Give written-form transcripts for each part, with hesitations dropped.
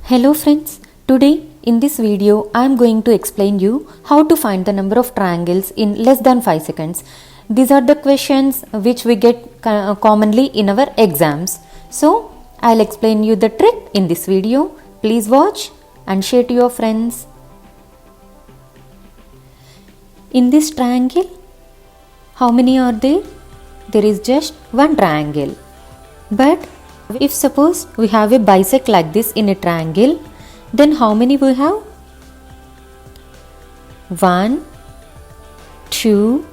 Hello friends, today in this video I am going to explain you how to find the number of triangles in less than 5 seconds. These are the questions which we get commonly in our exams. So I'll explain you the trick in this video. Please watch and share to your friends. In this triangle, how many are there? There is just one triangle. But if suppose we have a bisect like this in a triangle, then how many we have? 1, 2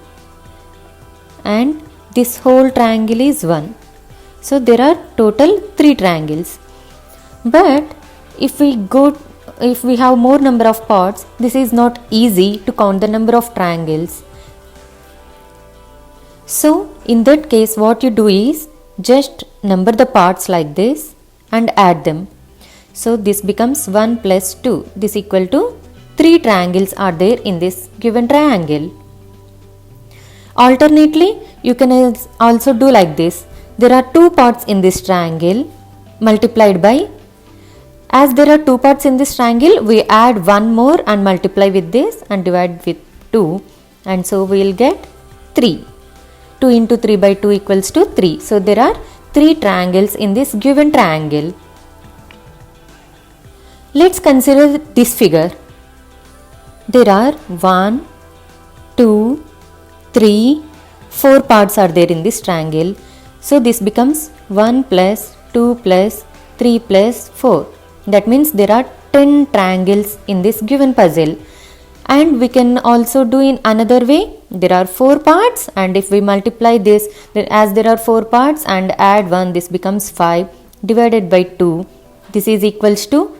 and this whole triangle is 1. So there are total 3 triangles. But if we have more number of parts, this is not easy to count the number of triangles. So in that case what you do is just number the parts like this and add them. So this becomes 1 plus 2. This equal to 3 triangles are there in this given triangle. Alternately, you can also do like this. There are 2 parts in this triangle multiplied by. As there are 2 parts in this triangle, we add 1 more and multiply with this and divide with 2. And so we will get 3. 2 into 3 by 2 equals to 3. So there are 3 triangles in this given triangle. Let's consider this figure. There are 1, 2, 3, 4 parts are there in this triangle. So this becomes 1 plus 2 plus 3 plus 4. That means there are 10 triangles in this given puzzle. And we can also do in another way. There are 4 parts and if we multiply this, as there are 4 parts and add 1, this becomes 5 divided by 2. This is equals to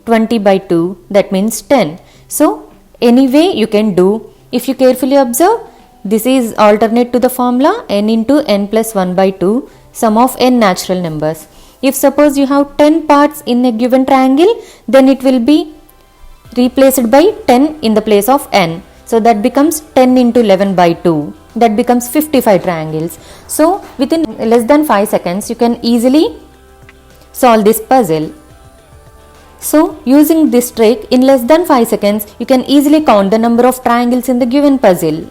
20 by 2, that means 10. So any way you can do. If you carefully observe, this is alternate to the formula n into n plus 1 by 2, sum of n natural numbers. If suppose you have 10 parts in a given triangle, then it will be replaced by 10 in the place of n. So that becomes 10 into 11 by 2. That becomes 55 triangles. So within less than 5 seconds, you can easily solve this puzzle. So using this trick, in less than 5 seconds, you can easily count the number of triangles in the given puzzle.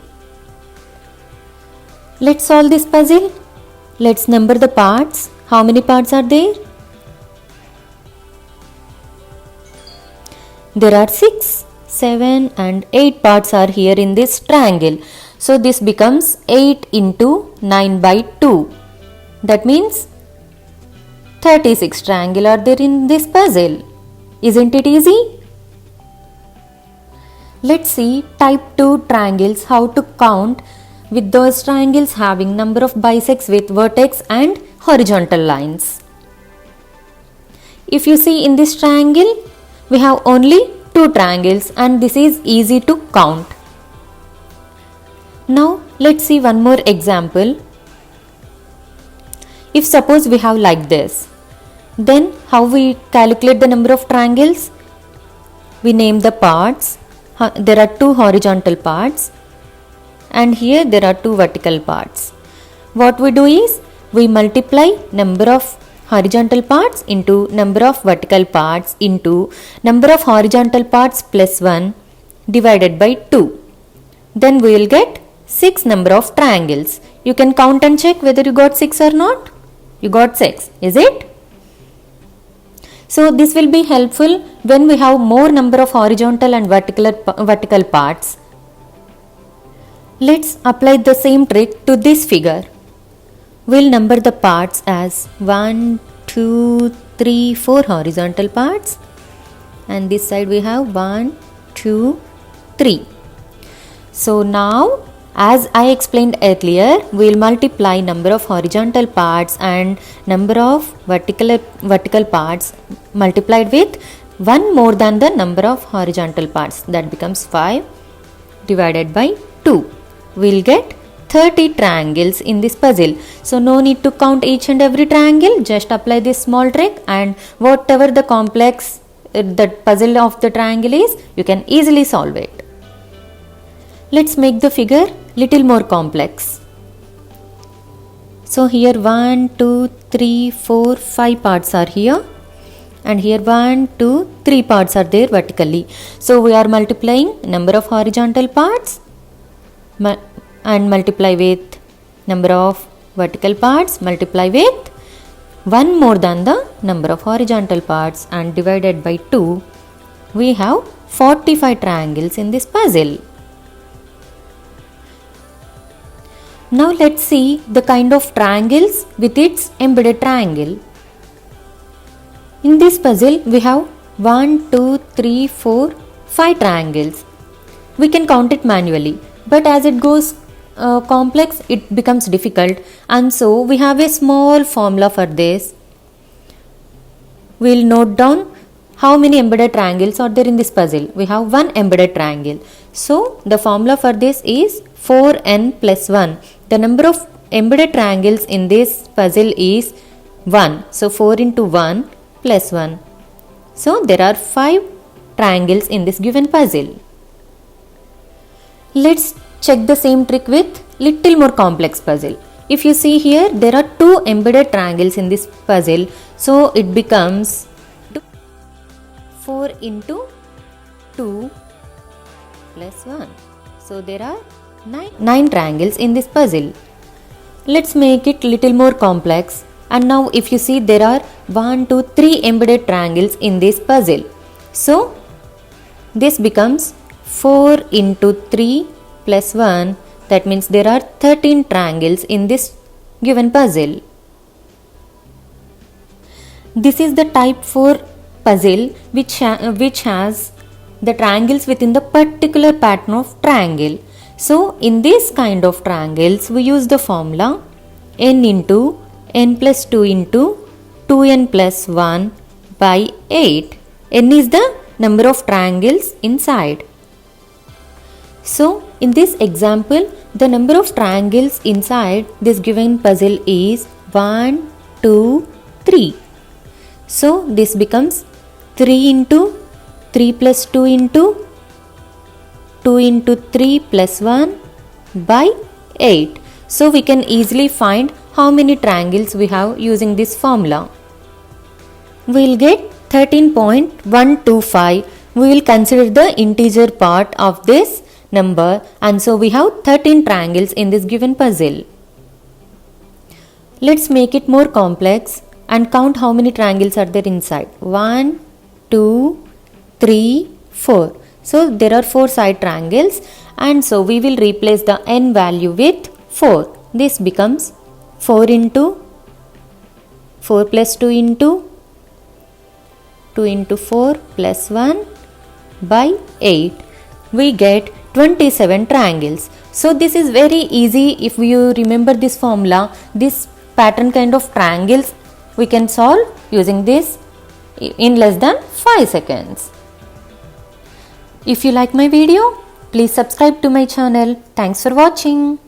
Let's solve this puzzle. Let's number the parts. How many parts are there? There are 6, 7 and 8 parts are here in this triangle. So this becomes 8 into 9 by 2. That means 36 triangles are there in this puzzle. Isn't it easy? Let's see type 2 triangles, how to count with those triangles having number of bisects with vertex and horizontal lines. If you see in this triangle, we have only 2 triangles and this is easy to count. Now let's see one more example. If suppose we have like this, then how we calculate the number of triangles? We name the parts. There are 2 horizontal parts and here there are 2 vertical parts. What we do is we multiply number of horizontal parts into number of vertical parts into number of horizontal parts plus 1 divided by 2. Then we will get 6 number of triangles. You can count and check whether you got 6 or not. You got 6, is it? So this will be helpful when we have more number of horizontal and vertical parts. Let's apply the same trick to this figure. We'll number the parts as 1, 2, 3, 4 horizontal parts and this side we have 1, 2, 3. So now as I explained earlier, we'll multiply number of horizontal parts and number of vertical parts multiplied with 1 more than the number of horizontal parts. That becomes 5 divided by 2. We'll get 30 triangles in this puzzle. So no need to count each and every triangle, just apply this small trick and whatever the complex the puzzle of the triangle is, you can easily solve it. Let's make the figure little more complex. So here 1, 2, 3, 4, 5 parts are here and here 1, 2, 3 parts are there vertically. So we are multiplying number of horizontal parts and multiply with number of vertical parts, multiply with 1 more than the number of horizontal parts and divided by 2. We have 45 triangles in this puzzle. Now let's see the kind of triangles with its embedded triangle. In this puzzle we have 1, 2, 3, 4, 5 triangles. We can count it manually, but as it goes complex it becomes difficult, and so we have a small formula for this. We'll note down how many embedded triangles are there in this puzzle. We have one embedded triangle. So the formula for this is 4n plus 1. The number of embedded triangles in this puzzle is 1. So 4 into 1 plus 1. So there are 5 triangles in this given puzzle. Let's check the same trick with little more complex puzzle. If you see here, there are 2 embedded triangles in this puzzle. So it becomes 4 into 2 plus 1. So there are 9 triangles in this puzzle. Let's make it little more complex. And now if you see, there are 1, 2, 3 embedded triangles in this puzzle. So this becomes 4 into 3 plus 1. That means there are 13 triangles in this given puzzle. This is the type 4 puzzle which has the triangles within the particular pattern of triangle. So in this kind of triangles we use the formula n into n plus 2 into 2n plus 1 by 8. N is the number of triangles inside. So in this example, the number of triangles inside this given puzzle is 1, 2, 3. So this becomes 3 into 3 plus 2 into 2 into 3 plus 1 by 8. So we can easily find how many triangles we have using this formula. We will get 13.125. We will consider the integer part of this number, and so we have 13 triangles in this given puzzle. Let's make it more complex and count how many triangles are there inside. 1, 2, 3, 4. So there are 4 side triangles, and so we will replace the n value with 4. This becomes 4 into 4 plus 2 into 2 into 4 plus 1 by 8. We get 27 triangles. So this is very easy. If you remember this formula, this pattern kind of triangles we can solve using this in less than 5 seconds. If you like my video, please subscribe to my channel. Thanks for watching.